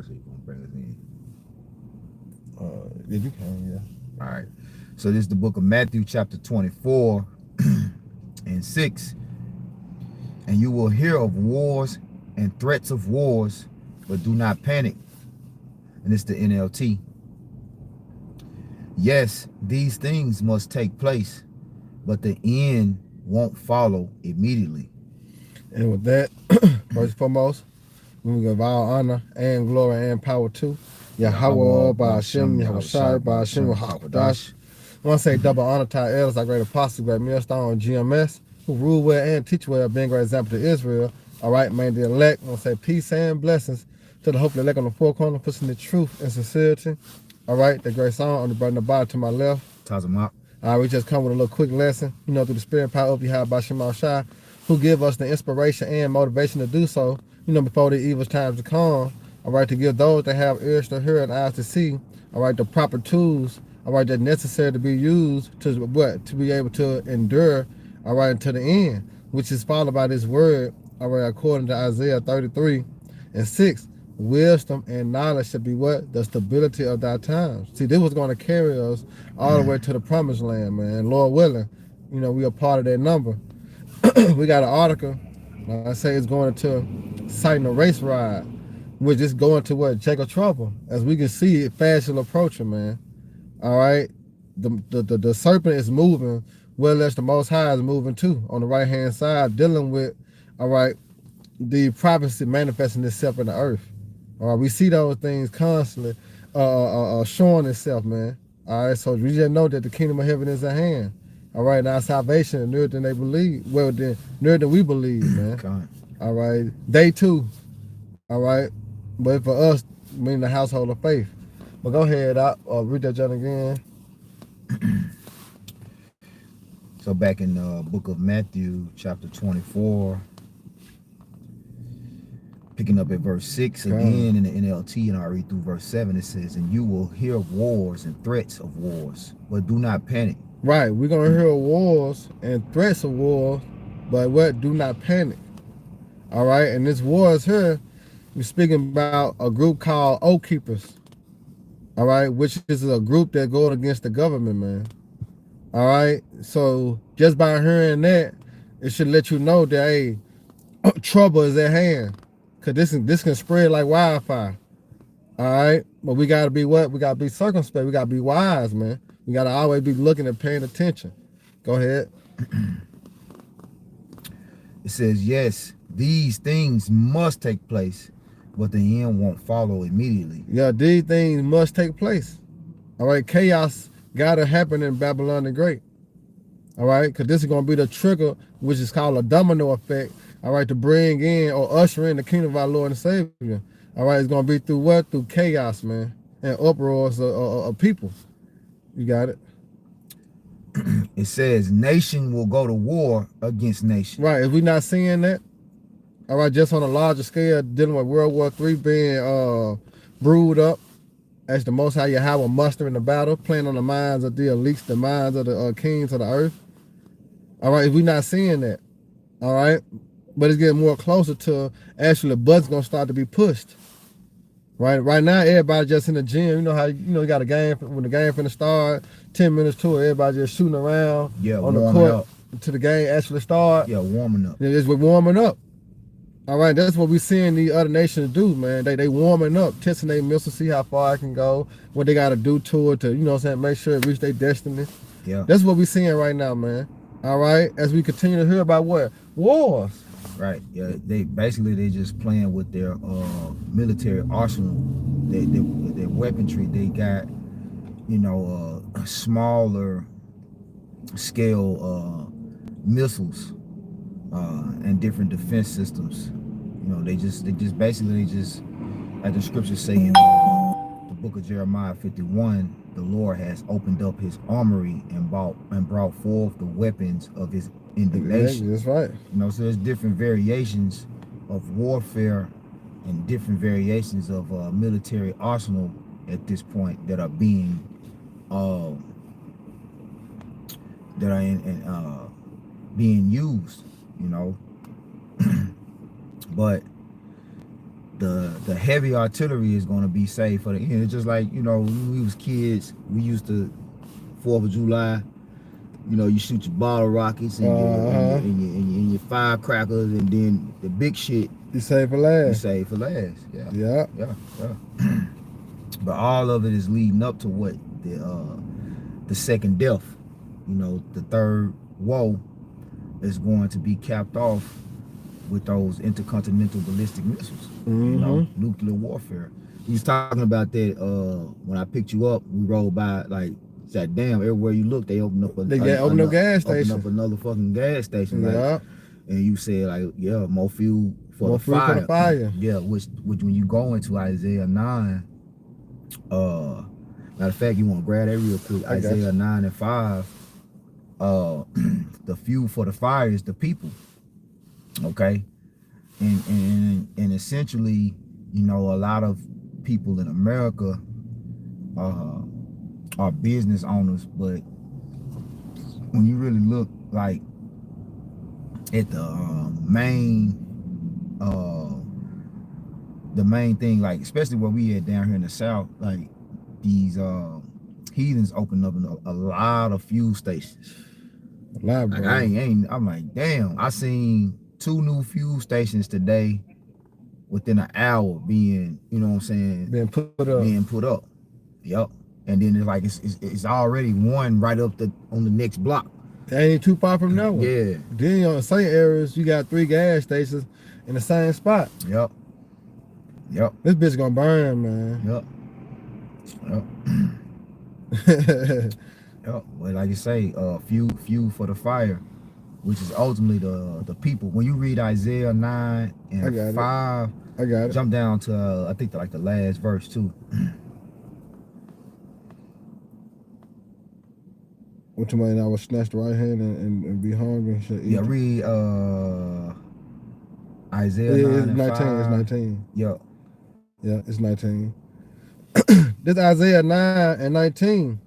verse are you gonna bring us in? If you can, yeah. All right. So this is the book of Matthew, chapter 24 and 6. And you will hear of wars and threats of wars, but do not panic. And it's the NLT. Yes, these things must take place, but the end won't follow immediately. And with that, first and foremost, we give all honor and glory and power to Yahweh Yahweh, by Hashem, Bashem Yahweh Shai, Yahushai by Hashem, Bashem Yahweh. Hakwadash. I want to say double honor to our elders, our great apostles, great millstone, GMS, who rule well and teach well, being a great example to Israel. All right, man, the elect. I want to say peace and blessings to the hopefully elect on the four corners, pushing the truth and sincerity. All right, the great song on the brother Naba to my left. Tazamak. All right, we just come with a little quick lesson, through the spirit power of Yahweh by Shema Shai, who give us the inspiration and motivation to do so, before the evil times to come. All right, to give those that have ears to hear and eyes to see, all right, the proper tools, all right, that's necessary to be used to what? To be able to endure, all right, until the end, which is followed by this word, all right, according to Isaiah 33 and 6. Wisdom and knowledge should be what? The stability of thy times. See, this was going to carry us all the way to the promised land, man. Lord willing, we are part of that number. We got an article, like I say, it's going to citing a race ride. We're just going to what? Jacob trouble. As we can see, it fast approaching, man. All right. The serpent is moving, well as the Most High is moving too, on the right hand side, dealing with, all right, the prophecy manifesting itself in the earth. All right, we see those things constantly showing itself, man. All right, so we just know that the kingdom of heaven is at hand. All right, now salvation is nearer than they believe. Well, nearer than we believe, man. God. All right, day two. All right, but for us, meaning the household of faith. But go ahead, read that John again. So back in the book of Matthew, chapter 24, picking up at verse 6 again in the NLT, and I'll read through verse 7. It says, and you will hear of wars and threats of wars, but do not panic. Right, we're going to hear of wars and threats of wars, but what? Do not panic. All right, and this war is here. We're speaking about a group called Oath Keepers. All right, which is a group that goes against the government, man. All right, so just by hearing that, it should let you know that, hey, trouble is at hand. Because this can spread like wildfire. All right, but we got to be what? We got to be circumspect. We got to be wise, man. We got to always be looking and paying attention. Go ahead. It says, yes, these things must take place, but the end won't follow immediately. Yeah, these things must take place. All right, chaos got to happen in Babylon the Great. All right, because this is going to be the trigger, which is called a domino effect. All right, to bring in or usher in the kingdom of our Lord and Savior. All right, it's going to be through what? Through chaos, man, and uproars of people. You got it? It says, nation will go to war against nation. Right, if we're not seeing that, all right, just on a larger scale, dealing with World War III being brewed up as the Most High Yahweh muster in the battle, playing on the minds of the elites, the minds of the kings of the earth. All right, if we're not seeing that, all right, but it's getting more closer to actually the buttons gonna start to be pushed. Right now, everybody just in the gym. You know how you got a game when the game finna start. 10 minutes to it, everybody just shooting around on the court up to the game actually start. Yeah, warming up. We're warming up. All right, that's what we're seeing the other nations do, man. They warming up, testing their missiles, see how far it can go, what they got to do to it to, make sure it reach their destiny. Yeah, that's what we're seeing right now, man. All right, as we continue to hear about what? Wars. Right. Yeah, they just playing with their military arsenal, their weaponry. They got, smaller scale missiles and different defense systems. They just like the scriptures say in the book of Jeremiah 51, the Lord has opened up his armory and brought forth the weapons of his indignation. That's right. So there's different variations of warfare and different variations of military arsenal at this point that are being being used, but the heavy artillery is going to be saved for the end. It's just like, you know, when we was kids, we used to 4th of July. You know, you shoot your bottle rockets and your firecrackers, and then the big shit you save for last. you save for last. Yeah. Yeah. Yeah. But all of it is leading up to what the second death. You know, the third woe is going to be capped off with those intercontinental ballistic missiles. You know, nuclear warfare. We was talking about that when I picked you up. We rolled by, like, said, damn, everywhere you look, they open up a gas station. Open up another fucking gas station. Yeah. Like, and you said, like, yeah, more fuel for the fire. For the fire. Yeah, which when you go into Isaiah 9, matter of fact, you want to grab that real quick. Isaiah 9 and 5. The fuel for the fire is the people. Okay. And essentially, you know, a lot of people in America are business owners, but when you really look, like, at the main thing, like, especially where we at down here in the South, like, these heathens open up a lot of fuel stations. A lot, like, bro. I'm like, damn, I seen 2 new fuel stations today within an hour being, you know what I'm saying, being put up. Yep. And then it's like it's already one right up on the next block. That ain't too far from that one. Yeah. Then on the same areas, you got 3 gas stations in the same spot. Yep. This bitch gonna burn, man. Yep. Well, like you say, fuel for the fire, which is ultimately the people. When you read Isaiah 9 and 5, I got it. Jump down to I think like the last verse too. What you mean? I would snatch the right hand and be hungry and shit. Yeah, read Isaiah 9 it's and 19. 5. It's 19. Yep. Yeah, it's 19. This Isaiah 9 and 19.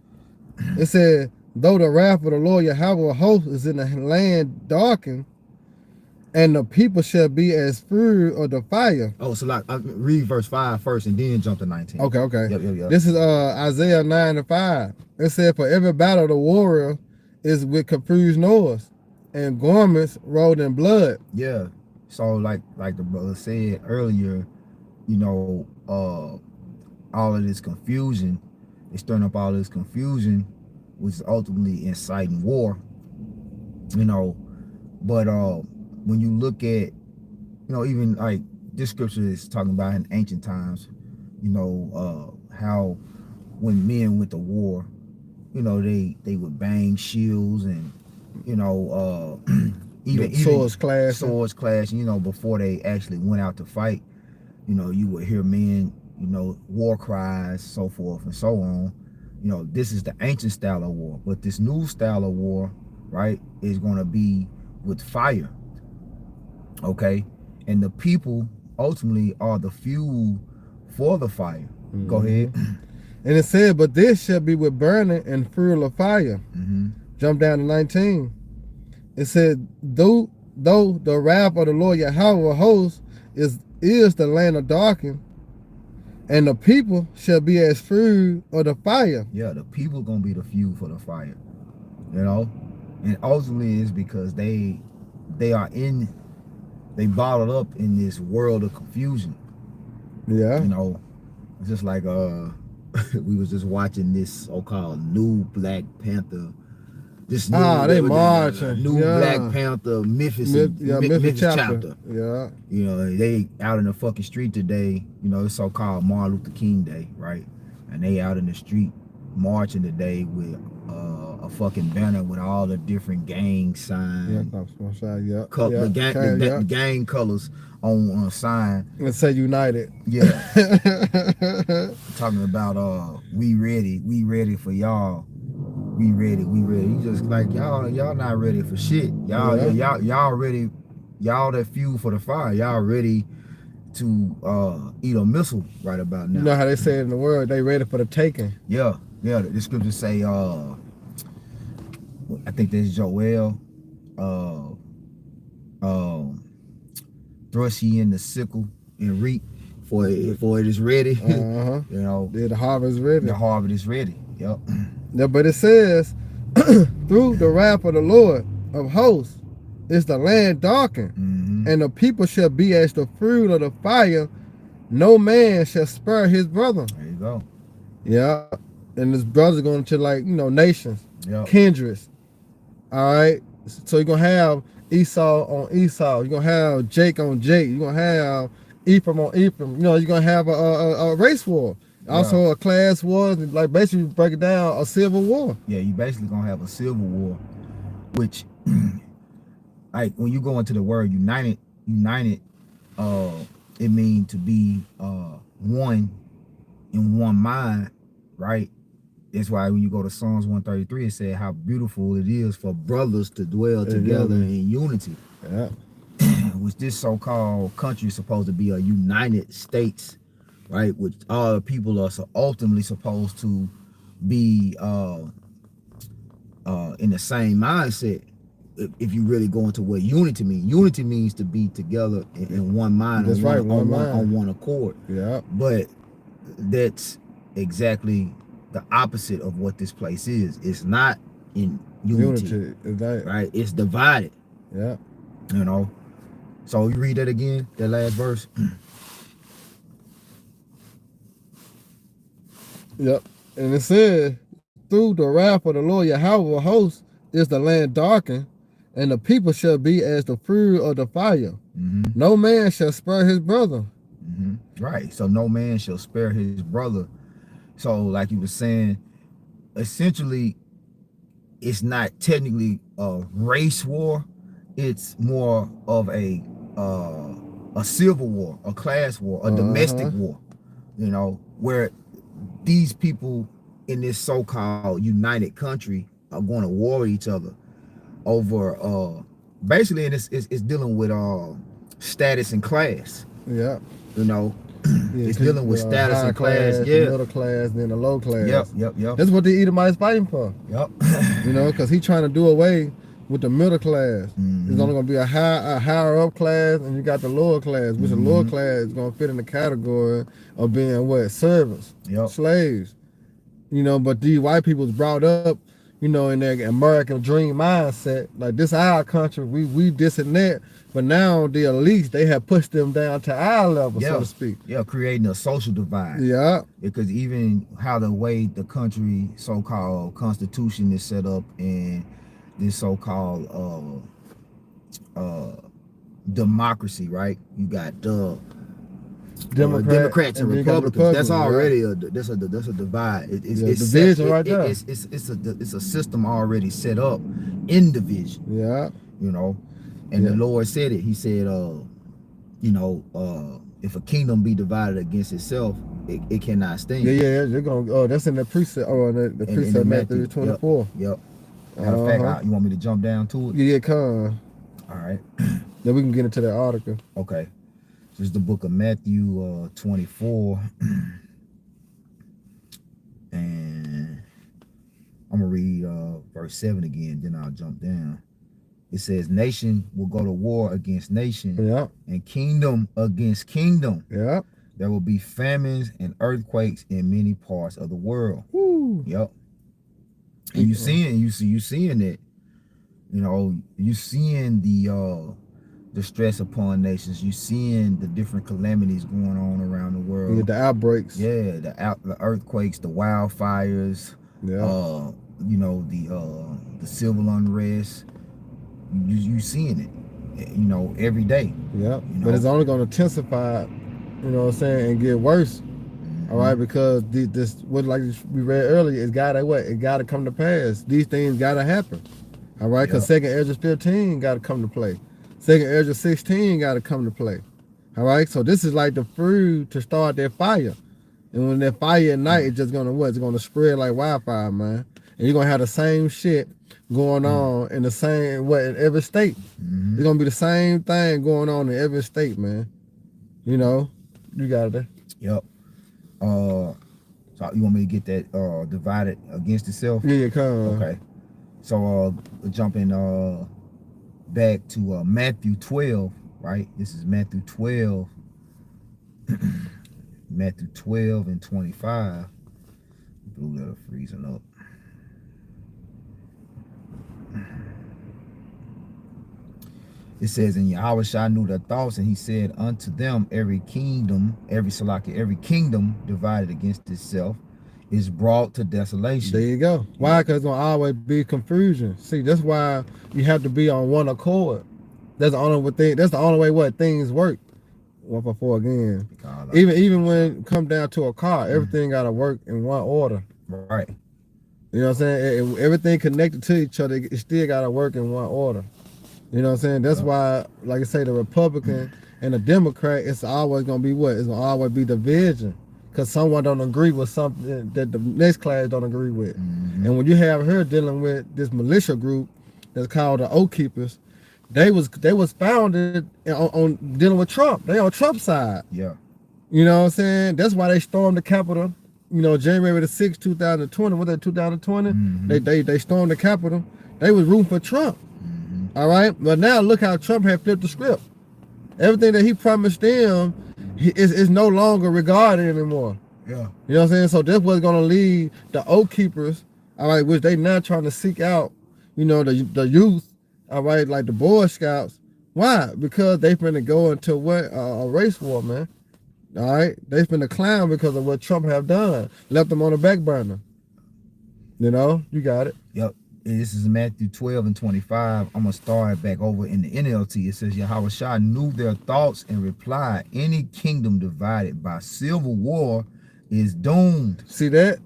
It said, though the wrath of the Lord Yahweh of hosts is in the land darkened, and the people shall be as fury of the fire. Oh, so like read verse 5 first and then jump to 19. Okay. Yep. This is Isaiah 9 and 5. It said, for every battle the warrior is with confused noise, and garments rolled in blood. Yeah. So like the brother said earlier, you know, all of this confusion, they stirring up all this confusion, which is ultimately inciting war. You know, but when you look at, you know, even like this scripture is talking about in ancient times, you know, how when men went to war, you know, they would bang shields and, you know, even swords clashing, you know, before they actually went out to fight. You know, you would hear men, you know, war cries, so forth and so on. You know, this is the ancient style of war, but this new style of war, right, is going to be with fire. Okay, and the people ultimately are the fuel for the fire. Go ahead. And it said, but this shall be with burning and fuel of fire. Jump down to 19. It said, though the wrath of the Lord Yahweh of hosts is the land of darkened, and the people shall be as fuel of the fire. Yeah, the people gonna be the fuel for the fire. You know, and ultimately it's because they bottled up in this world of confusion. Yeah. You know, it's just like we was just watching this so-called new Black Panther. This new they marching. New Black Panther Memphis chapter. Yeah. You know, they out in the fucking street today. You know, it's so-called Martin Luther King Day, right? And they out in the street marching today with a fucking banner with all the different gang signs. The gang colors on a sign. Let's say United. Yeah. Talking about we ready for y'all. We ready. You just like y'all not ready for shit. Y'all ready. Y'all that fuel for the fire. Y'all ready to eat a missile right about now. You know how they say it in the world, they ready for the taking. Yeah. The scriptures say I think there's Joel, thrust ye in the sickle and reap, for it is ready. Uh-huh. You know, Yeah, the harvest ready. the harvest is ready. Yep. Yeah, but it says, through the wrath of the Lord of hosts is the land darkened, and the people shall be as the fruit of the fire. No man shall spare his brother. There you go. Yeah. And his brother's going to, like, nations, Yep. kindreds. All right. So you're going to have Esau on Esau. You're going to have Jake on Jake. You're going to have Ephraim on Ephraim. You're going to have a race war. Also a class war. Like, basically break it down, a civil war. Yeah, you basically going to have a civil war, which, like, when you go into the word united, it means to be one in one mind, right? That's why when you go to Psalms 133, it said how beautiful it is for brothers to dwell together in unity. Yeah. Which this so-called country is supposed to be a United States, right? Which all people are ultimately supposed to be in the same mindset. If you really go into what unity means, unity means to be together in one mind. That's right, on one accord. Yeah. But that's exactly the opposite of what this place is. It's not in unity. Right? It's divided. Yeah. You know. So you read that again, that last verse. Yep. And it says, through the wrath of the Lord Yahweh of hosts is the land darkened, and the people shall be as the fruit of the fire. No man shall spare his brother. Right. So no man shall spare his brother. So like you were saying, essentially, it's not technically a race war. It's more of a civil war, a class war, a domestic war. You know, where these people in this so-called united country are going to war with each other over basically, and it's dealing with status and class. Yeah. You know, it's dealing with status and class. The middle class, then the low class. Yep. That's what the Edomites fighting for. Yep. You know, because he's trying to do away with the middle class. There's only going to be a higher up class, and you got the lower class, which the lower class is going to fit in the category of being what? Servants, slaves. You know, but these white people's brought up, you know, in their American dream mindset, like this our country, we this and that. But now the elites, they have pushed them down to our level, so to speak. Yeah, creating a social divide. Yeah. Because even how the way the country so-called constitution is set up and this so-called democracy, right? You got Democrats and Republicans. That's already that's a divide. It's division right there. It's a system already set up in division. Yeah. You know, and the Lord said it. He said, you know, if a kingdom be divided against itself, it cannot stand. Yeah. They're gonna. Oh, that's in the precept. Oh, the precept Matthew 24. Yep. Matter of fact, you want me to jump down to it? Yeah, come. All right. Then we can get into that article. Okay. This is the book of Matthew 24. And I'm going to read verse 7 again, then I'll jump down. It says, nation will go to war against nation, and kingdom against kingdom. Yeah. There will be famines and earthquakes in many parts of the world. Woo. Yep. And you seeing it. You know, you seeing the stress upon nations. You seeing the different calamities going on around the world. Yeah, the outbreaks. Yeah, the earthquakes, the wildfires. Yeah. You know, the civil unrest. You seeing it. You know, every day. Yeah. You know? But it's only going to intensify. You know what I'm saying, and get worse. All right, because this what like we read earlier, it gotta come to pass. These things gotta happen. All right, because Second Ezra 15 gotta come to play. Second Ezra 16 gotta come to play. All right, so this is like the fruit to start that fire, and when that fire at night, it's just gonna It's gonna spread like wildfire, man. And you're gonna have the same shit going on in the same in every state. It's gonna be the same thing going on in every state, man. You know, you got it there. Yep. So you want me to get that divided against itself? Yeah, come. Okay. So jumping back to Matthew 12, right? This is Matthew 12, Matthew 12 and 25. Blue letter freezing up. It says, and Yahweh knew their thoughts, and he said unto them, every kingdom divided against itself is brought to desolation. There you go. Why? Because it's going to always be confusion. See, that's why you have to be on one accord. That's the only way what things work. 144 again. Even when it come down to a car, everything got to work in one order. Right. You know what I'm saying? Everything connected to each other, it still got to work in one order. You know what I'm saying? That's why, like I say, the Republican and the Democrat, it's always going to be what? It's going to always be division. Because someone don't agree with something that the next class don't agree with. And when you have her dealing with this militia group that's called the Oath Keepers, they was founded on dealing with Trump. They on Trump's side. Yeah. You know what I'm saying? That's why they stormed the Capitol. You know, January the 6th, 2020. Was that 2020? They stormed the Capitol. They was rooting for Trump. All right? But now look how Trump had flipped the script. Everything that he promised them is no longer regarded anymore. Yeah. You know what I'm saying? So that's what's going to lead the Oath Keepers, all right, which they now trying to seek out, you know, the youth, all right, like the Boy Scouts. Why? Because they finna go into what? A race war, man. All right? They finna clown because of what Trump have done. Left them on the back burner. You know? You got it. Yep. This is Matthew 12 and 25. I'm going to start back over in the NLT. It says, Yahweh knew their thoughts and replied, any kingdom divided by civil war is doomed. See that?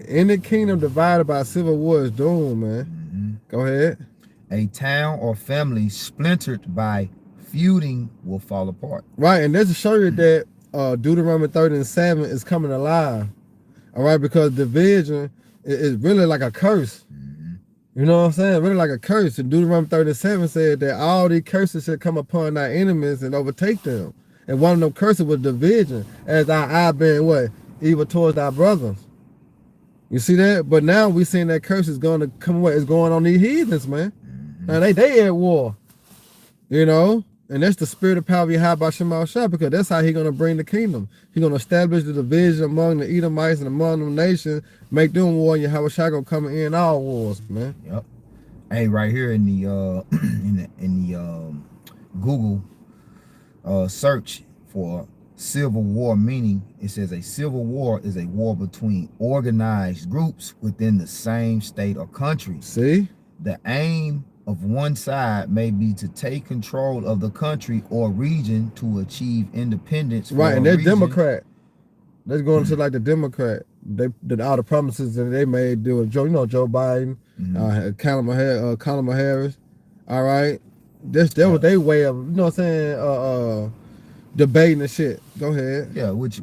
Any kingdom divided by civil war is doomed, man. Go ahead. A town or family splintered by feuding will fall apart. Right, and that's to show you that Deuteronomy 30 and 7 is coming alive. All right, because division is really like a curse. You know what I'm saying? Really like a curse. And Deuteronomy 37 said that all these curses should come upon thy enemies and overtake them. And one of them curses was division, as thy eye being what? Evil towards thy brothers. You see that? But now we seeing that curse is going to come away. It's going on these heathens, man. Now they at war. You know? And that's the spirit of power behind by Shemal Shah, because that's how he's going to bring the kingdom. He's going to establish the division among the Edomites and among the nations, make them war, and Yahweh Shah going to come in all wars, man. Yep. Hey, right here in the Google search for civil war meaning, it says a civil war is a war between organized groups within the same state or country. See? The aim of one side may be to take control of the country or region to achieve independence. Right, and they're Democrat. They're going to like the Democrat. All the promises that they made deal with Joe Biden, Kamala Harris. All right, that was their way of, you know what I'm saying, debating and shit. Go ahead. Yeah, which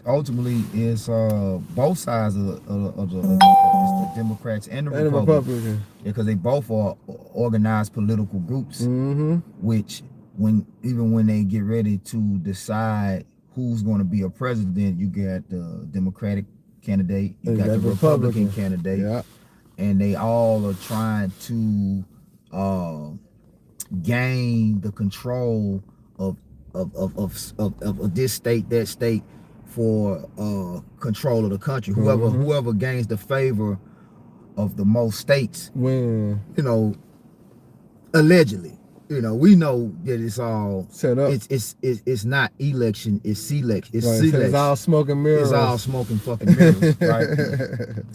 ultimately is both sides of the Democrats and the Republicans. Yeah, because they both are organized political groups. Which even when they get ready to decide who's going to be a president, you got the Democratic candidate, you got the Republican candidate, and they all are trying to gain the control of this state, that state, for control of the country. Whoever gains the favor of the most states, when, you know, allegedly, you know, we know that it's all set up. It's not election, it's selection. It's right. selection. It's all smoke and mirrors. It's all smoking fucking mirrors, right?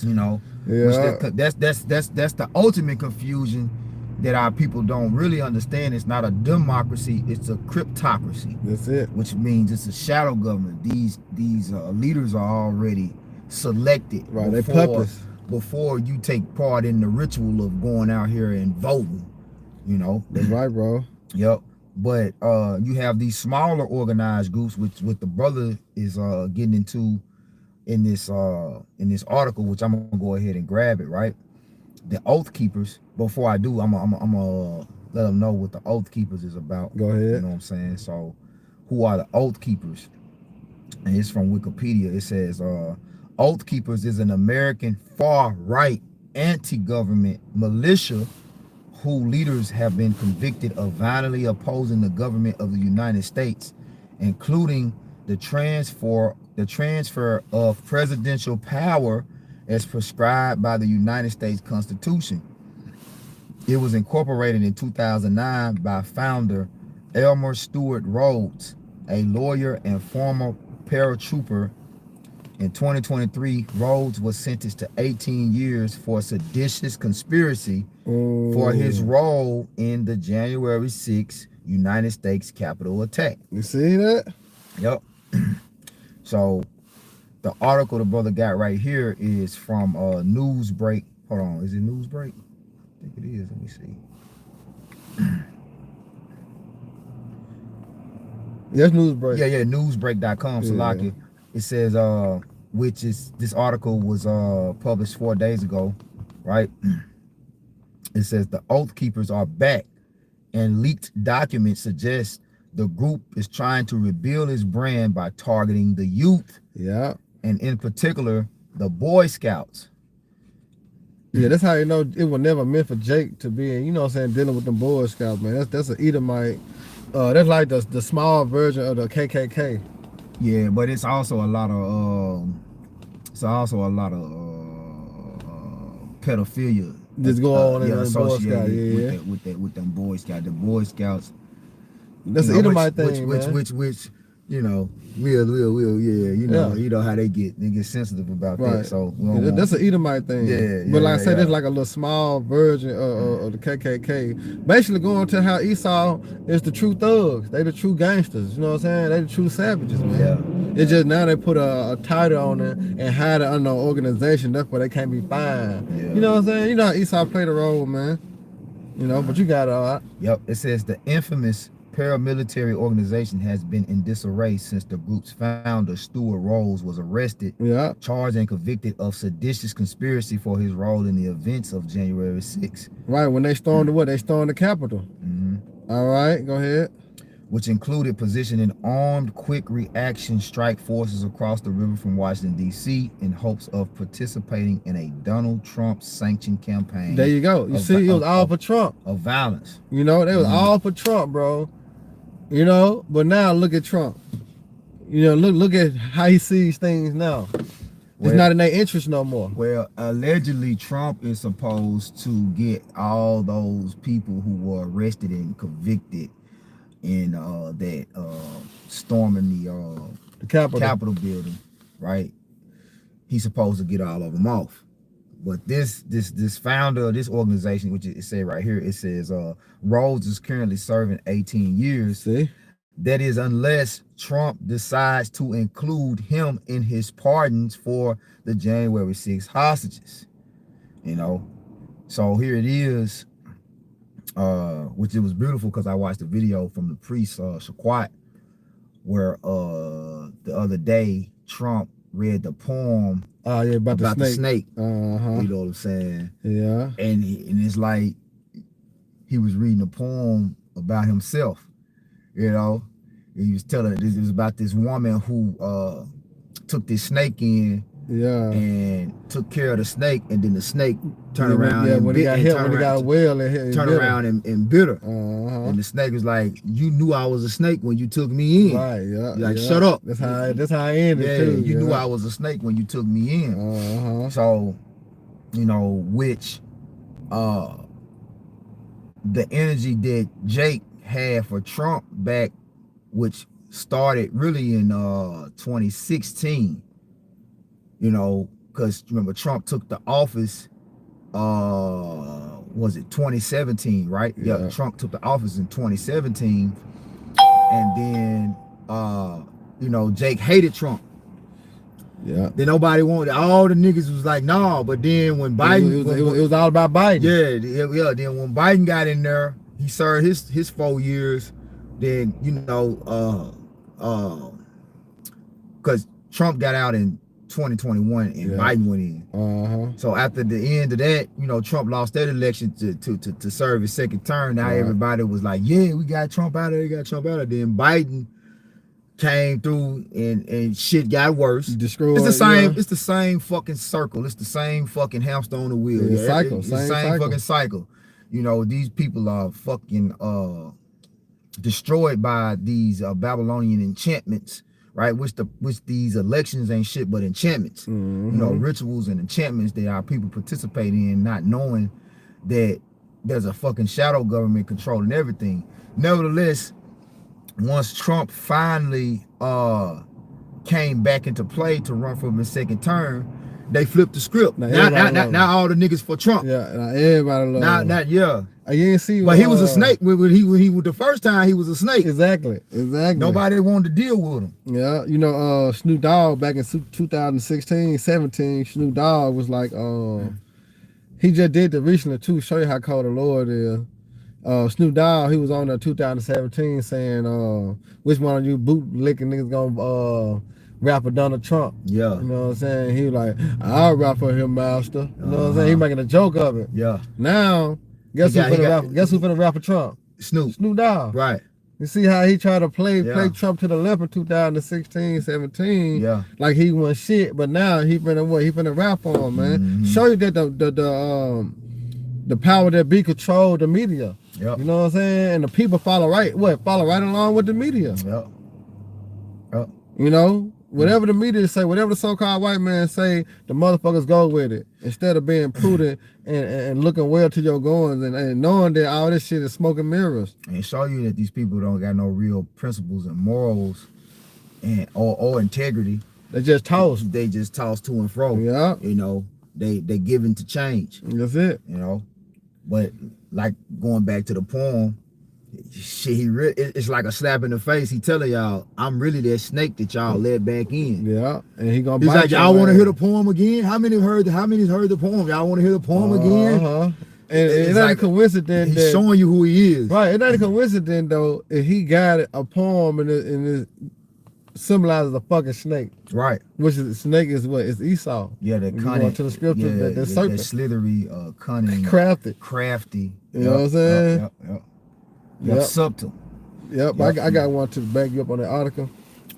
You know, that's the ultimate confusion that our people don't really understand. It's not a democracy, it's a cryptocracy. That's it. Which means it's a shadow government. These leaders are already selected, right? They puppets before you take part in the ritual of going out here and voting. You know, that's right, bro. Yep. But you have these smaller organized groups, which the brother is getting into in this article, which I'm gonna go ahead and grab it, right? The Oath Keepers. Before I do, I'm gonna let them know what the Oath Keepers is about. Go ahead. You know what I'm saying? So, who are the Oath Keepers? And it's from Wikipedia. It says, Oath Keepers is an American far-right anti-government militia whose leaders have been convicted of violently opposing the government of the United States, including the transfer of presidential power as prescribed by the United States Constitution. It was incorporated in 2009 by founder Elmer Stewart Rhodes, a lawyer and former paratrooper. In 2023, Rhodes was sentenced to 18 years for seditious conspiracy for his role in the January 6th United States Capitol attack. You see that? Yep. So the article the brother got right here is from Newsbreak. Hold on, is it Newsbreak? I think it is. Let me see. Yes, Newsbreak. Yeah, newsbreak.com, Salakia. Yeah. It says, which is, this article was published 4 days ago, right? It says the Oath Keepers are back, and leaked documents suggest the group is trying to rebuild its brand by targeting the youth. Yeah. And in particular, the Boy Scouts. Yeah, that's how you know it was never meant for Jake to be, you know what I'm saying, dealing with them Boy Scouts, man. That's an Edomite. That's like the small version of the KKK. Yeah, but it's also a lot of pedophilia just go on in the Boy Scout, with them Boy Scouts. The Boy Scouts. That's an Edomite thing, which you know, you know how they get sensitive about that. So that's an Edomite thing. But like I said, it's like a little small version of the KKK. Basically going to how Esau is the true thugs. They the true gangsters. You know what I'm saying? They the true savages, man. Yeah. It's just now they put a title on it and hide it under an organization. That's why they can't be fined. Yeah. You know what I'm saying? You know how Esau played a role, man. You know, but you got it all right. Yep. It says the infamous paramilitary organization has been in disarray since the group's founder, Stuart Rhodes, was arrested, charged and convicted of seditious conspiracy for his role in the events of January 6th. Right, when they stormed the what? They stormed the Capitol. All right, go ahead. Which included positioning armed quick reaction strike forces across the river from Washington, D.C. in hopes of participating in a Donald Trump sanctioned campaign. There you go. You see, it was all for Trump. Of violence. You know, they was all for Trump, bro. You know, but now look at Trump. You know, look at how he sees things now. It's not in their interest no more. Well, allegedly, Trump is supposed to get all those people who were arrested and convicted in that storming the Capitol building, right? He's supposed to get all of them off. But this founder of this organization, which it said right here, it says Rhodes is currently serving 18 years. See? That is, unless Trump decides to include him in his pardons for the January 6th hostages. You know? So here it is, which it was beautiful because I watched the video from the priest, Shaquat, where the other day Trump read the poem about the snake. You know what I'm saying? Yeah. And it's like he was reading a poem about himself. You know, he was telling it was about this woman who took this snake in, and took care of the snake, and then the snake turned around and when he got hit, when he got a whale, turned around and bit her. And the snake was like, "You knew I was a snake when you took me in." Right. Yeah. Like, shut up. That's how I ended too. You knew I was a snake when you took me in. So, you know, which the energy that Jake had for Trump back, which started really in 2016, you know, because remember Trump took the office, was it 2017, right? Yeah, Trump took the office in 2017, and then you know, Jake hated Trump. Yeah. Then nobody wanted, all the niggas was like, nah, but then when Biden, it was all about Biden. Yeah, then when Biden got in there, he served his 4 years. Then, you know, because Trump got out in 2021 and Biden went in. So after the end of that, you know, Trump lost that election to serve his second term. Now everybody was like, yeah, we got Trump out of there, Then Biden came through and shit got worse. Destroyed, it's the same fucking circle. It's the same fucking hamster on the wheel. Same fucking cycle. You know, these people are fucking destroyed by these Babylonian enchantments, right? Which these elections ain't shit but enchantments. You know, rituals and enchantments that our people participate in, not knowing that there's a fucking shadow government controlling everything. Nevertheless, once Trump finally came back into play to run for his second term, they flipped the script. Now all the niggas for Trump. Yeah, everybody love him. Yeah. You ain't see, but he was a snake. When he was the first time, he was a snake. Exactly. Nobody wanted to deal with him. Yeah, you know, Snoop Dogg back in 2016, 17, Snoop Dogg was like, he just did the recently too, show you how cold the Lord is. Snoop Dogg, he was on there 2017 saying, which one of you bootlicking niggas gonna rap for Donald Trump? Yeah. You know what I'm saying? He was like, I'll rap for him, master. You know what I'm saying? He making a joke of it. Yeah. Now, guess who finna rap for Trump? Snoop Dogg. Right. You see how he tried to play Trump to the left in 2016, 17. Yeah. Like he wasn't shit, but now he finna rap for him, man. Show you that the power that be control the media. Yep. You know what I'm saying? And the people follow right along with the media. Yep. You know, whatever the media say, whatever the so-called white man say, the motherfuckers go with it. Instead of being prudent and looking well to your goings and knowing that all this shit is smoke and mirrors. And show you that these people don't got no real principles and morals and or integrity. They just toss. They just toss to and fro. Yeah. You know, they given to change. That's it. You know, but like going back to the poem, shit, it's like a slap in the face. He telling y'all, I'm really that snake that y'all let back in. Yeah, and he's like, y'all want to hear the poem again? How many's heard the poem? Y'all want to hear the poem again? And it's not like a coincidence. He's showing you who he is. Right. It's not a coincidence though. If he got a poem and it symbolizes a fucking snake. Right. Which is snake is what? It's Esau. Yeah, that cunning. To the scripture, that serpent. That slithery, cunning. Crafty. You know what I'm saying? Yep. Subtle. Yep. I got one to back you up on that article.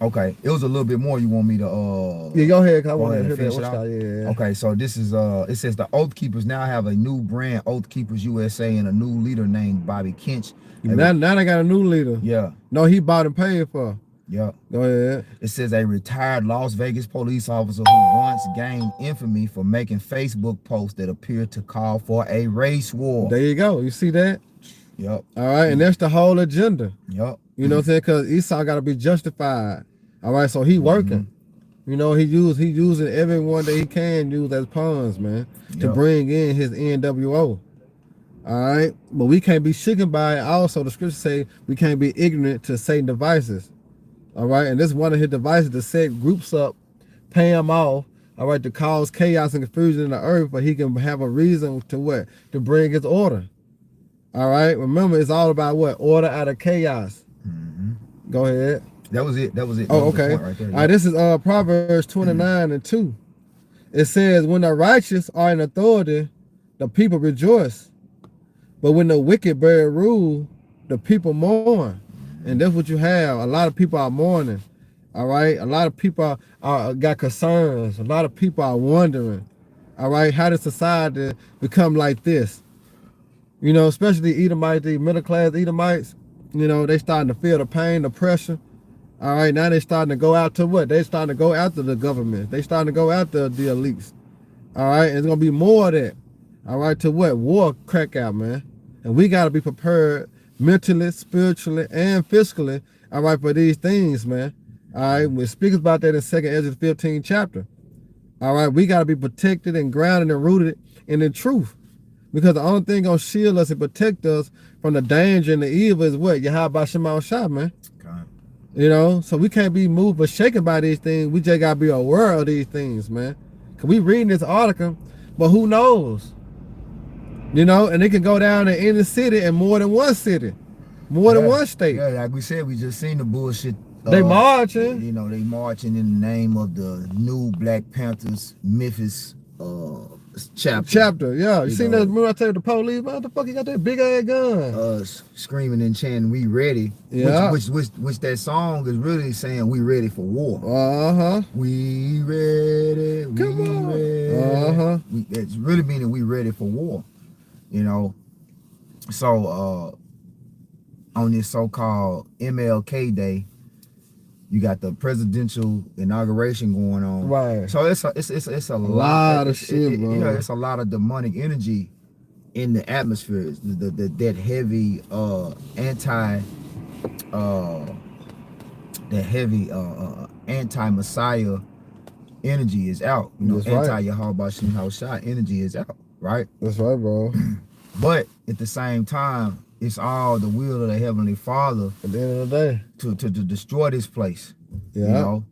Okay. It was a little bit more you want me to yeah, go ahead, cause I want to hear that. Yeah. Okay, so this is it says the Oath Keepers now have a new brand, Oath Keepers USA, and a new leader named Bobby Kinch. Now they got a new leader. Yeah. No, he bought and paid for. Yeah. Go ahead. It says a retired Las Vegas police officer who once gained infamy for making Facebook posts that appeared to call for a race war. There you go. You see that? Yep. All right, and that's the whole agenda. Yep. You know what I'm saying? Because Esau got to be justified. All right, so he working. You know, he using everyone that he can use as pawns, man, to bring in his NWO. All right, but we can't be shaken by it. Also, the scriptures say we can't be ignorant to Satan's devices. All right, and this is one of his devices to set groups up, pay them off. All right, to cause chaos and confusion in the earth, but he can have a reason to what? To bring his order. All right, remember, it's all about what? Order out of chaos. Go ahead. That was it. Oh, okay. Right there, all right, this is Proverbs 29 and 2. It says, when the righteous are in authority, the people rejoice. But when the wicked bear rule, the people mourn. And that's what you have. A lot of people are mourning. All right. A lot of people got concerns. A lot of people are wondering. All right. How did society become like this? You know, especially Edomites, the middle class Edomites, you know, they starting to feel the pain, the pressure. All right. Now they starting to go out to what? They starting to go after the government. They starting to go after the elites. All right. And it's going to be more of that. All right. To what? War crack out, man. And we got to be prepared mentally, spiritually, and fiscally, all right, for these things, man. All right, we speak about that in 2nd Ezra 15 chapter. All right, we got to be protected and grounded and rooted in the truth. Because the only thing going to shield us and protect us from the danger and the evil is what? Yahweh Shema Shah, man. God. You know, so we can't be moved or shaken by these things. We just got to be aware of these things, man. Because we reading this article, but who knows? You know, and it can go down in any city and more than one city, more than one state. Yeah, like we said, we just seen the bullshit. They marching. You know, they marching in the name of the new Black Panthers Memphis chapter. Yeah. You seen that? Remember I tell you the police, what the fuck, he got that big ass gun. Screaming and chanting, "We ready." Yeah. Which that song is really saying, "We ready for war." We ready. Come on. Ready. It's really meaning we ready for war. You know, so on this so-called MLK Day, You got the presidential inauguration going on. Right. So it's a lot of shit, bro. Yeah, it's a lot of demonic energy in the atmosphere. That heavy anti-Messiah energy is out. You know, anti-Yahweh Shem Shah energy is out, right? That's right, bro. But at the same time, it's all the will of the Heavenly Father at the end of the day to destroy this place. Yeah. You know?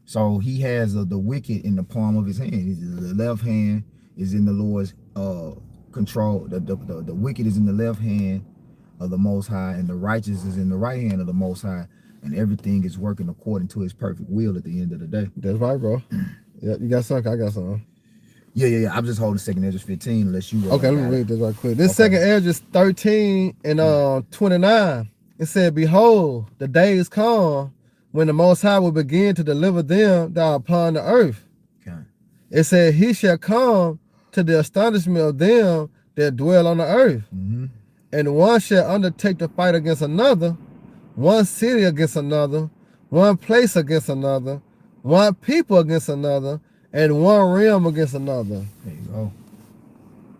So he has the wicked in the palm of his hand. The left hand is in the Lord's control. The wicked is in the left hand of the Most High, and the righteous is in the right hand of the Most High. And everything is working according to his perfect will at the end of the day. That's right, bro. Yeah, you got something? I got something. Yeah. I'm just holding 2nd Ezra 15 unless you okay, let me read this right quick. This 2nd Ezra 13 and 29. It said, behold, the days come when the Most High will begin to deliver them that are upon the earth. Okay. It said, he shall come to the astonishment of them that dwell on the earth. Mm-hmm. And one shall undertake to fight against another, one city against another, one place against another, one people against another, and one realm against another. There you go.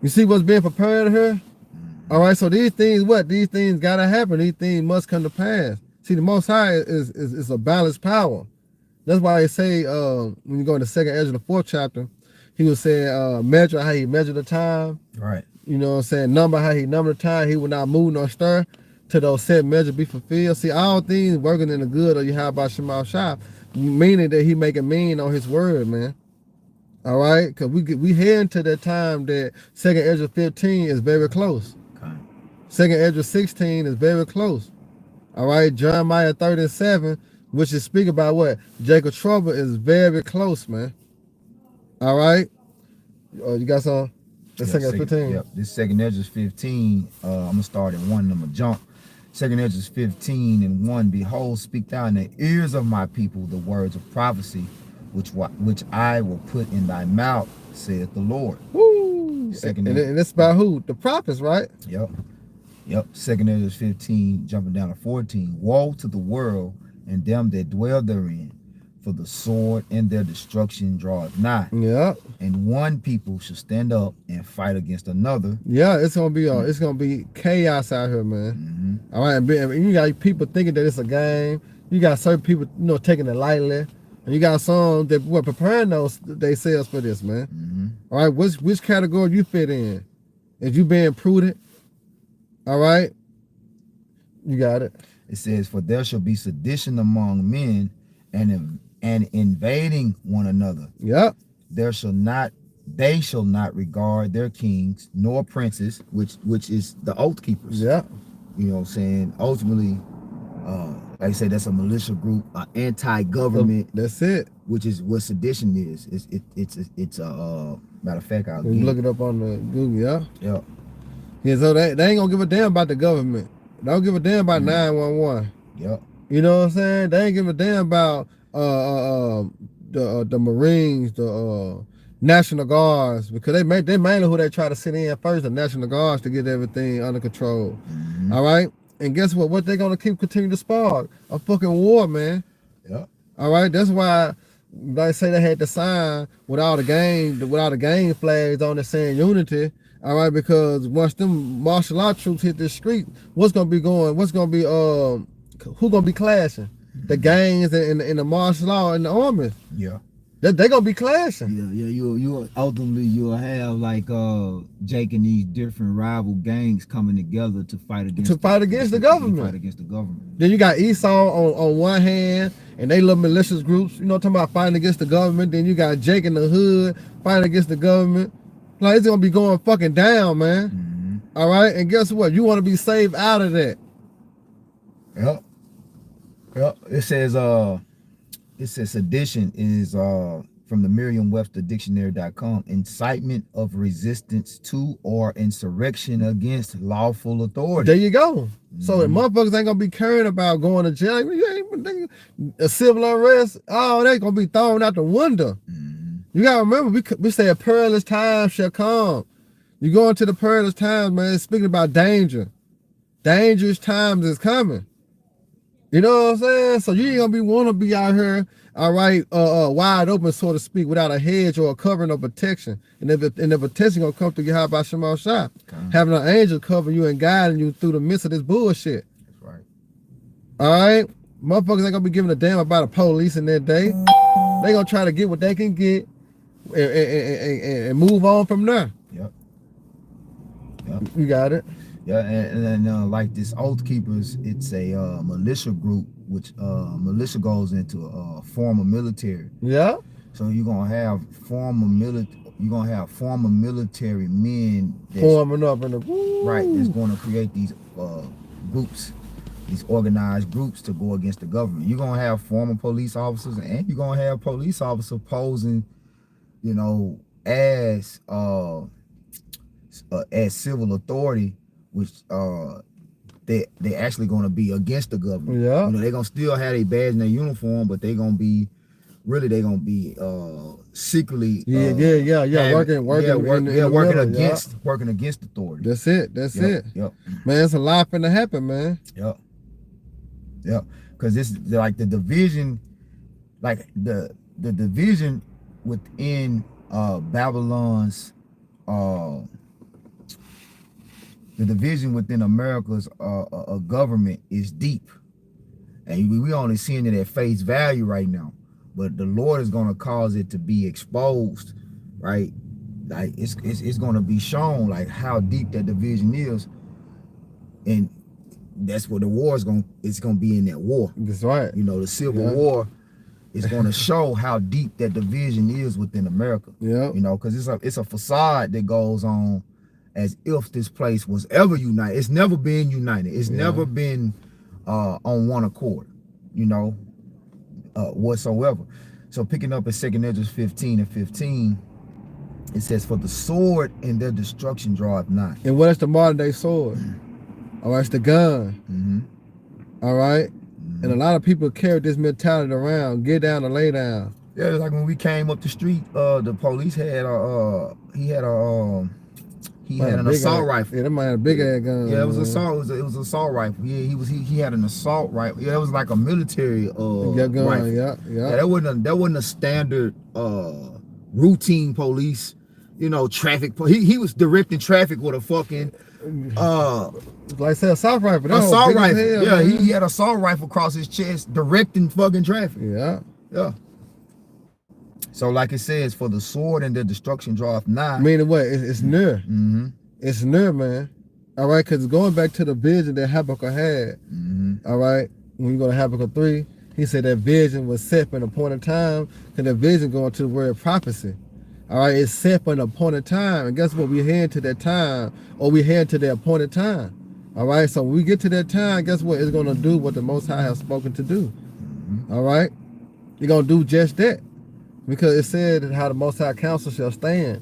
You see what's being prepared here? All right, so these things, these things gotta happen. These things must come to pass. See, the Most High is a balanced power. That's why they say when you go into 2nd Ezra, the 4th chapter, he was saying measure how he measured the time. Right. You know what I'm saying? Number how he numbered the time. He will not move nor stir till those set measures be fulfilled. See, all things working in the good of Yahweh Shema Shah, meaning that he make it mean on his word, man. All right? Because we heading to that time that 2nd Ezra 15 is very close. Okay. 2nd Ezra 16 is very close. All right? Jeremiah 37, which is speaking about what? Jacob's trouble is very close, man. All right? You got some? The 2nd 15. Yep. This 2nd Ezra 15. I'm gonna start at 1 and I'm gonna jump. 2nd Ezra 15 and 1. Behold, speak thou in the ears of my people the words of prophecy, which I will put in thy mouth, saith the Lord. Woo! And it's about who? The prophets, right? Yep. 2nd Ezra 15, jumping down to 14. Woe to the world and them that dwell therein, for the sword and their destruction draweth nigh. Yeah. And one people shall stand up and fight against another. Yeah, it's gonna be chaos out here, man. Mm-hmm. All right, and you got people thinking that it's a game. You got certain people, taking it lightly, and you got some that were preparing themselves for this, man. Mm-hmm. All right, which category you fit in? Is you being prudent? All right, you got it. It says, for there shall be sedition among men, and invading one another. Yep. They shall not regard their kings nor princes, which is the oath keepers. Yeah. You know what I'm saying? Ultimately, like I say, that's a militia group, anti-government. That's it. Which is what sedition is. It's a matter of fact, I'll look it up on the Google. Yeah. Yeah. Yeah. So they ain't gonna give a damn about the government. They don't give a damn about 911. Yep. You know what I'm saying? They ain't give a damn about the Marines, the National Guards, because they mainly who they try to sit in first, the National Guards, to get everything under control. Mm-hmm. All right? And guess what? What they gonna continue to spark? A fucking war, man. Yeah. All right? That's why they say they had to sign with all the gang flags on it saying unity. All right, because once them martial law troops hit the street, who gonna be clashing? The gangs and the martial law and the army. Yeah. They gonna be clashing. Yeah. You ultimately you'll have like Jake and these different rival gangs coming together to fight against the government. Then you got Esau on one hand and they little malicious groups, talking about fighting against the government. Then you got Jake in the hood fighting against the government. Like, it's gonna be going fucking down, man. Mm-hmm. All right, and guess what? You want to be saved out of that. Yep. It says sedition is from the Merriam-Webster Dictionary.com, incitement of resistance to or insurrection against lawful authority. There you go. Mm-hmm. So the motherfuckers ain't gonna be caring about going to jail. A civil unrest, they gonna be thrown out the window. Mm-hmm. You gotta remember, we say a perilous time shall come. You go into the perilous times, man. It's speaking about danger. Dangerous times is coming. You know what I'm saying? So you ain't gonna be want to be out here, all right, wide open, so to speak, without a hedge or a covering of protection. And if the protection gonna come through your house by Shemal Shah, having an angel cover you and guiding you through the midst of this bullshit. That's right. All right, motherfuckers ain't gonna be giving a damn about the police in that day. They gonna try to get what they can get and move on from there. Yep. You got it. Yeah, and then like this Oath Keepers, it's a militia group, which militia goes into former military. Yeah. So you're gonna have former military men forming up in the right. That's going to create these groups, these organized groups to go against the government. You're gonna have former police officers, and you're gonna have police officers posing, you know, as civil authority, which they actually going to be against the government. Yeah. You know, they're going to still have a badge and their uniform, but they're going to be secretly working against authority. That's it. Yep. Man, it's a lot finna happen, man. Yep. Because this is like the division, like the division within Babylon's the division within America's government is deep, and we only seeing it at face value right now. But the Lord is going to cause it to be exposed, right? Like it's going to be shown like how deep that division is, and that's what the war is going. It's going to be in that war. That's right. You know, the Civil War is going to show how deep that division is within America. Yeah. You know, because it's a facade that goes on as if this place was ever united. It's never been united. It's never been on one accord, you know, whatsoever. So picking up at 2 Ezra 15:15, it says, "For the sword and their destruction draweth nigh." And what is the modern day sword? All right, it's the gun. All right. And a lot of people carry this mentality around: get down and lay down. Yeah, it's like when we came up the street, the police had an assault rifle. Yeah, that man had a big ass gun. Yeah, it was assault. It was assault rifle. Yeah, he had an assault rifle. Yeah, it was like a military rifle. Yeah. That wasn't a standard routine police. You know, traffic. He was directing traffic with a fucking like I said, assault rifle. Assault rifle. Yeah, he had an assault rifle across his chest, directing fucking traffic. Yeah. So like it says, for the sword and their destruction draweth nigh. Meaning what? It's near. It's near, man. All right, because going back to the vision that Habakkuk had, all right, when you go to Habakkuk 3, he said that vision was set for an appointed time, because the vision going to the word prophecy. All right, it's set for an appointed time. And guess what? We're heading to that time, or we're heading to the appointed time. All right, so when we get to that time, guess what? It's going to do what the Most High has spoken to do. All right? You're going to do just that. Because it said how the Most High counsel shall stand.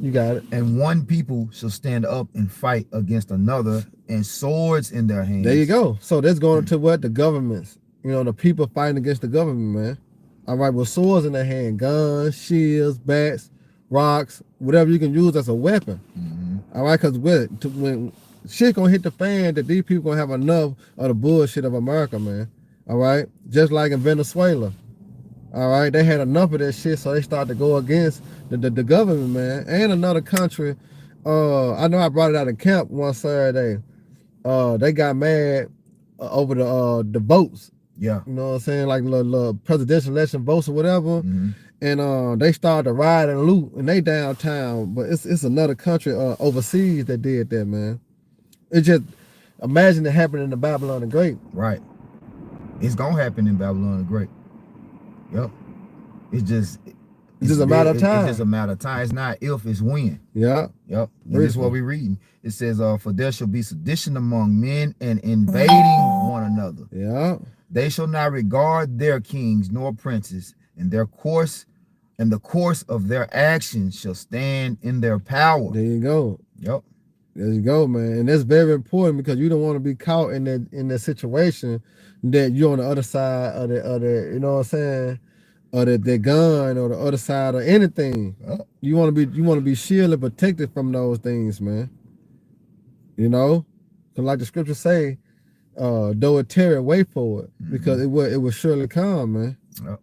You got it. And one people shall stand up and fight against another, and swords in their hands. There you go. So that's going to what? The governments. You know, the people fighting against the government, man. All right, with swords in their hand, guns, shields, bats, rocks, whatever you can use as a weapon. All right, because when shit gonna hit the fan, that these people gonna have enough of the bullshit of America, man. All right, just like in Venezuela. All right, they had enough of that shit, so they started to go against the government, man. And another country, I know I brought it out of camp one Saturday. They got mad over the votes. Yeah. You know what I'm saying? Like little presidential election votes or whatever. And they started to riot and loot and they downtown. But it's another country overseas that did that, man. It just, imagine it happening in the Babylon the Great. Right. It's gonna happen in Babylon the Great. Yep. It's just a matter of time. It's just a matter of time. It's not if, it's when. Yeah. Yep. This is what we're reading. It says, for there shall be sedition among men and invading one another. Yeah. They shall not regard their kings nor princes, and the course of their actions shall stand in their power. There you go. Yep. There you go, man. And that's very important because you don't want to be caught in that situation that you're on the other side of the you know what I'm saying, or the gun or the other side of anything. Yep. You want to be shielded, protected from those things, man. You know, because like the scriptures say, though it tarry, wait for it, because it will surely come, man. Yep.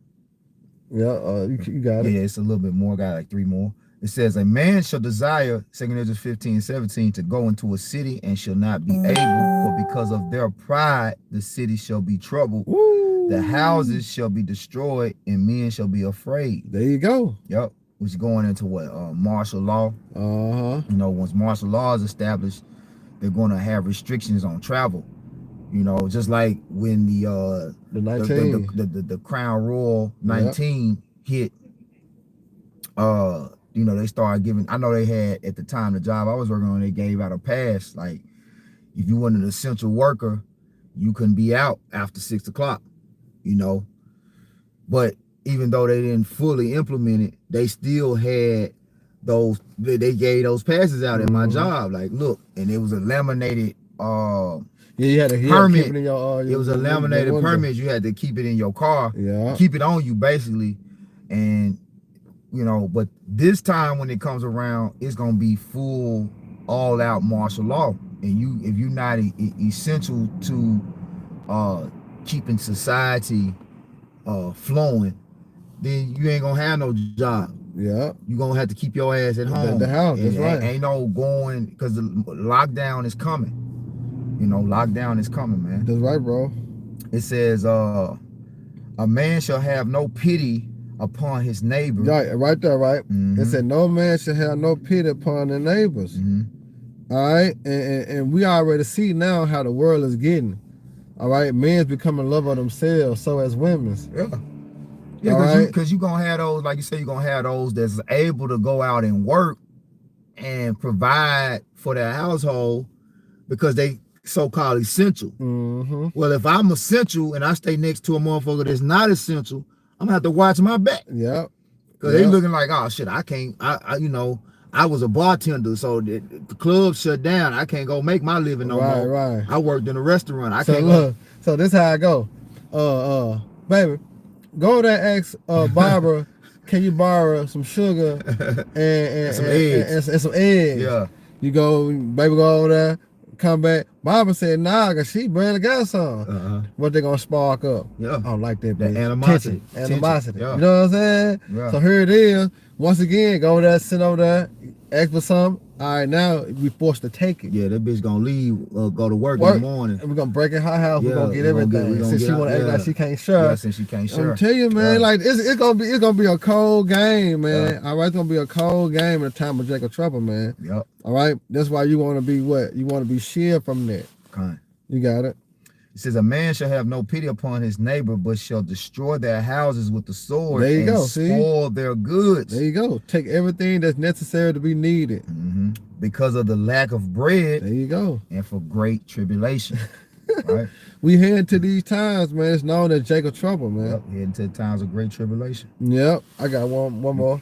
Yeah, you got it. Yeah, it's a little bit more. Got like 3 more. It says, a man shall desire, 2 Corinthians 15:17, to go into a city and shall not be able, for because of their pride, the city shall be troubled. Woo. The houses shall be destroyed, and men shall be afraid. There you go. Yep. Which is going into what? Martial law. Uh-huh. You know, once martial law is established, they're going to have restrictions on travel. You know, just like when the 19. the Crown Royal 19 hit, you know, they started giving, I know they had at the time the job I was working on, they gave out a pass. Like, if you weren't an essential worker, you couldn't be out after 6 o'clock, you know. But even though they didn't fully implement it, they still had those, they gave those passes out at my job. Like, look, and it was a laminated you had a permit. Keep it in your, it was a laminated permit. You had to keep it in your car. Yeah. Keep it on you, basically. And, you know, but this time when it comes around, it's going to be full, all-out martial law. And you, if you're not essential to keeping society flowing, then you ain't going to have no job. Yeah. You're going to have to keep your ass at home. At the house, that's right. Ain't no going, because the lockdown is coming. You know, lockdown is coming, man. That's right, bro. It says, a man shall have no pity upon his neighbor. Right there, right? It said, no man shall have no pity upon their neighbors. All right? And we already see now how the world is getting. All right? Men's becoming love of themselves, so as women's. Yeah. Yeah, because you're going to have those, like you say, you're going to have those that's able to go out and work and provide for their household because they so-called essential. Well, if I'm essential and I stay next to a motherfucker that's not essential, I'm gonna have to watch my back. Yeah. Because they looking like, oh shit, I can't, you know, I was a bartender, so the club shut down. I can't go make my living no more. Right. I worked in a restaurant. So this how I go. Baby, go there and ask Barbara, can you borrow some sugar and some eggs? And some eggs. Yeah. You go, baby, go over there. Come back. Barbara said, nah, cause she barely got some. What they gonna spark up? Yeah. I don't like that. That animosity. Animosity. Yeah. You know what I'm saying? Yeah. So here it is. Once again, go over there, sit over there, ask for something. All right, now we forced to take it. Yeah, that bitch gonna leave, go to work in the morning. And we're gonna break in her house. We're gonna get everything. Since she wanna act like she can't share. Yeah, since she can't share. I'm telling you, man, like it's gonna be a cold game, man. All right, it's gonna be a cold game in the time of Jacob trouble, man. Yep. All right, that's why you want to be what? You want to be shielded from that. Kind. You got it. It says, a man shall have no pity upon his neighbor, but shall destroy their houses with the sword. There you and go. spoil their goods. There you go. Take everything that's necessary to be needed. Because of the lack of bread. There you go. And for great tribulation. Right? We head to these times, man. It's known as Jacob trouble, man. Yep. Heading to the times of great tribulation. Yep. I got one more.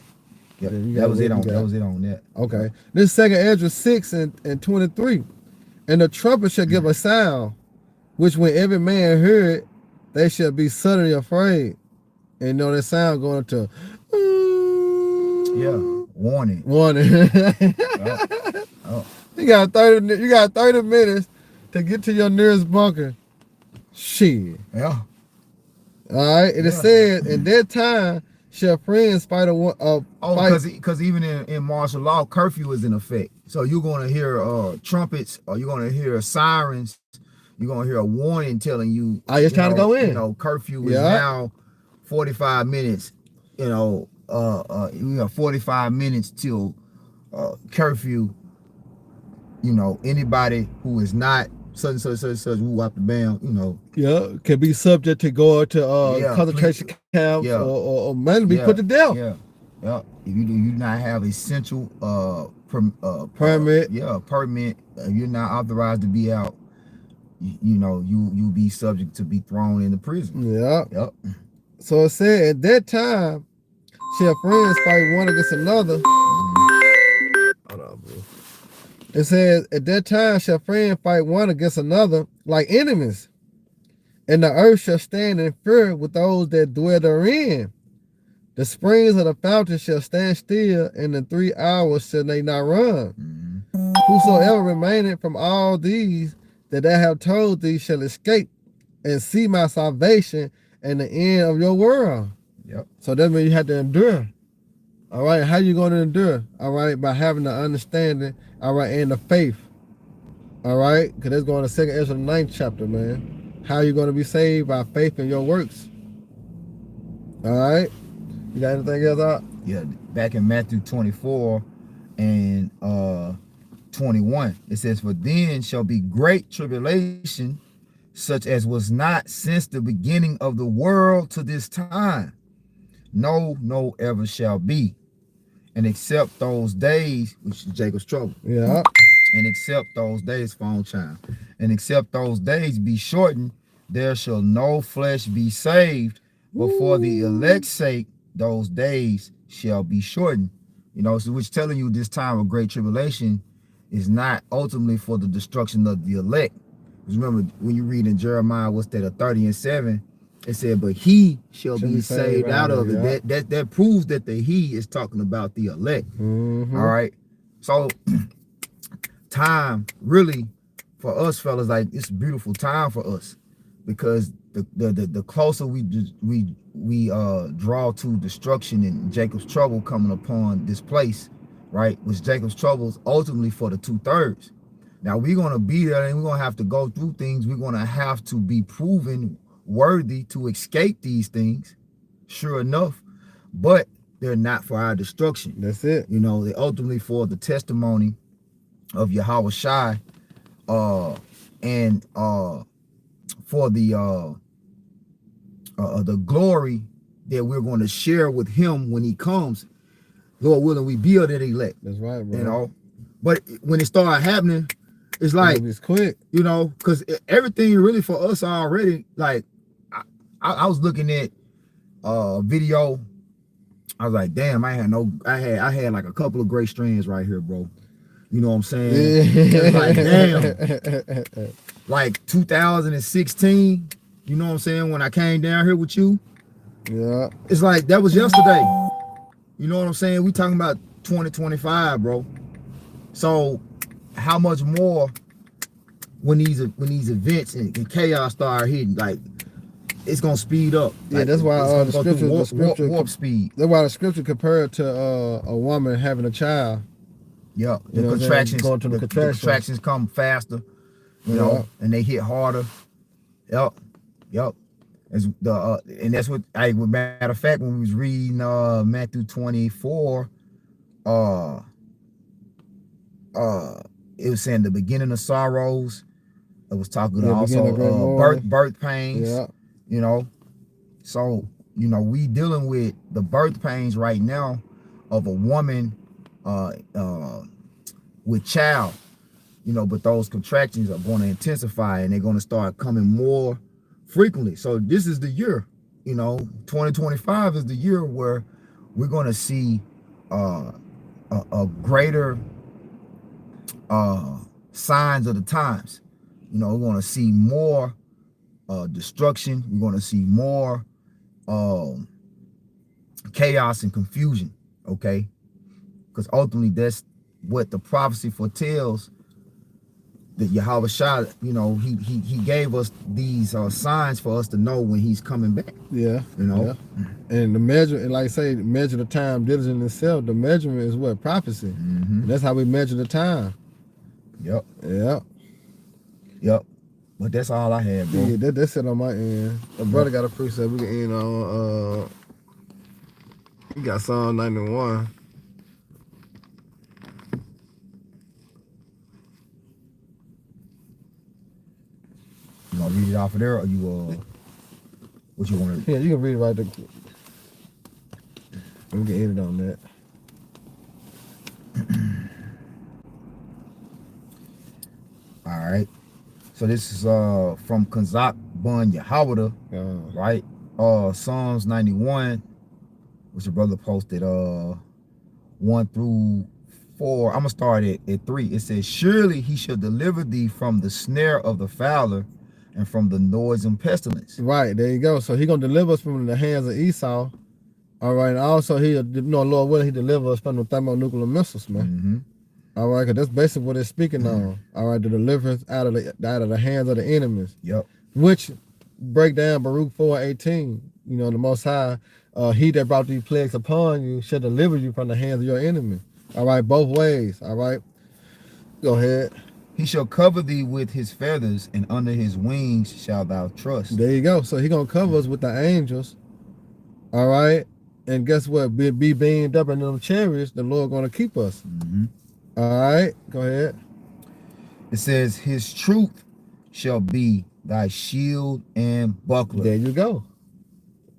Yep. That was it on that. Okay. This second Ezra 6 and 23. And the trumpet shall give a sound, which when every man heard it, they shall be suddenly afraid. And you know that sound going to warning. You got 30 minutes to get to your nearest bunker. Shit. Yeah. All right. And it says, in that time shall friends fight because even in martial law, curfew is in effect. So you're going to hear trumpets, or you're going to hear sirens. You're going to hear a warning telling you, it's time to go in. You know, curfew is now 45 minutes. You know, we have 45 minutes till curfew. You know, anybody who is not such who have to ban, you know. Yeah, can be subject to go to concentration camps or man be put to death. Yeah. If you do not have essential permit. Permit. You're not authorized to be out. You know, you'll be subject to be thrown into prison. Yeah. Yep. So it said at that time shall friends fight one against another. Hold on, bro. It says, at that time shall friends fight one against another like enemies, and the earth shall stand in fear with those that dwell therein. The springs of the fountain shall stand still, and in 3 hours shall they not run. Whosoever remaineth from all these that I have told thee shall escape and see my salvation and the end of your world. Yep. So that means you have to endure. All right, how you going to endure? All right, by having the understanding, all right, and the faith. All right, because that's going to 2 Ezra 9th chapter, man. How you going to be saved? By faith in your works. All right, you got anything else out? Yeah, back in Matthew 24 and 21, it says, for then shall be great tribulation, such as was not since the beginning of the world to this time. No ever shall be. And except those days, which is Jacob's trouble. Yeah. And except those days, phone chime. And except those days be shortened, there shall no flesh be saved. But for the elect's sake, those days shall be shortened. You know, so which telling you this time of great tribulation is not ultimately for the destruction of the elect. Because remember, when you read in Jeremiah, what's that, 30 and 7, it said, but he shall be saved out of it. Yeah. That proves that the he is talking about the elect. Mm-hmm. All right. So time really for us fellas, like it's a beautiful time for us, because the closer we draw to destruction and Jacob's trouble coming upon this place, right? Which Jacob's trouble is ultimately for the 2/3. Now we're gonna be there and we're gonna have to go through things. We're gonna have to be proven worthy to escape these things, sure enough, but they're not for our destruction. That's it. You know, they ultimately for the testimony of Yahweh Shai, and for the glory that we're going to share with him when he comes. Lord willing, we build that elect. That's right, bro. You know, but when it started happening, it's like it's quick. You know, because everything really for us already. Like I was looking at video. I was like, damn, I had like a couple of great strands right here, bro. You know what I'm saying? Yeah. Like, damn. Like 2016, you know what I'm saying? When I came down here with you. Yeah. It's like that was yesterday. You know what I'm saying? We talking about 2025, bro. So how much more when these events and chaos start hitting, like it's gonna speed up. Yeah, like, that's why the scripture warp speed. That's why the scripture compared to a woman having a child. Yeah, the contractions, going to the contractions come faster, you know, and they hit harder. Yep. As and that's what matter of fact, when we was reading Matthew 24, it was saying the beginning of sorrows. It was talking also birth pains. Yeah. You know, so you know we dealing with the birth pains right now of a woman with child. You know, but those contractions are going to intensify and they're going to start coming more frequently. So this is the year, you know, 2025 is the year where we're going to see a greater signs of the times. You know, we're going to see more destruction. We're going to see more chaos and confusion, okay? Because ultimately that's what the prophecy foretells. That Yahweh Shai, you know, he gave us these signs for us to know when he's coming back. Yeah. You know? Yeah. And the measure, and like I say, measure the time diligent in itself. The measurement is what? Prophecy. Mm-hmm. That's how we measure the time. Yep. Yep. But that's all I had, bro. Yeah, that's it on my end. My brother got a precept we can end on. He got Psalm 91. You want to read it off of there, or you what you want to? Yeah, you can read it right there. We can end it on that. All right. So this is from Kazak Bun Yahawada, right? Psalms 91, which your brother posted 1 through 4. I'm gonna start at 3. It says, surely he shall deliver thee from the snare of the fowler and from the noisome pestilence. Right, there you go. So he gonna deliver us from the hands of Esau. All right, and also he, you know, Lord willing, he deliver us from the thermonuclear missiles, man. All right, because that's basically what it's speaking on. All right, the deliverance out of the hands of the enemies. Yep. Which break down Baruch 4:18. You know, the Most High, he that brought these plagues upon you shall deliver you from the hands of your enemy. All right, both ways. All right, go ahead. He shall cover thee with his feathers, and under his wings shalt thou trust. There you go. So he gonna cover us with the angels. All right, and guess what? Be beamed up in them chariots. The Lord gonna keep us. Mm-hmm. All right, go ahead. It says, his truth shall be thy shield and buckler. There you go.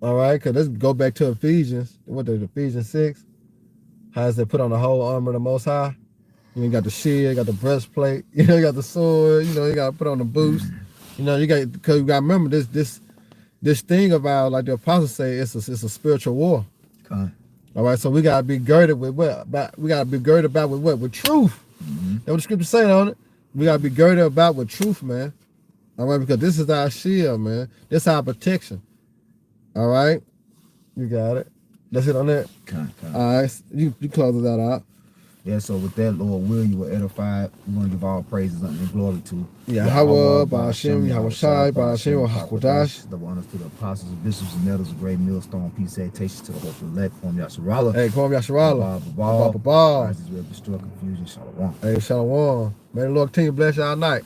All right, because let's go back to Ephesians. What is Ephesians 6? How does it put on the whole armor of the Most High? You got the shield, you got the breastplate, you got the sword, you got to put on the boots. You got, because you got to remember this thing about, like the apostles say, it's a spiritual war. Okay. All right, so we got to be girded with what? We got to be girded about with what? With truth. Mm-hmm. That's what the scripture saying on it. We got to be girded about with truth, man. All right, because this is our shield, man. This is our protection. All right, you got it. That's it on that. Okay. All right, you close that out. Yeah, so with that, Lord will, you were edified. We want to give all praises and glory to Yahweh, Ba'ashem, Yahweh Shai, Ba'ashem, Hakodash. The honors to the apostles, bishops, and elders, a great millstone, peace, salutations to the hopeful elect, Kwam Yasharallah. Hey, Kwam Yasharallah. Babal. Rise Israel, destroy confusion, Shalom. Hey, Shalom. May the Lord continue to bless y'all night.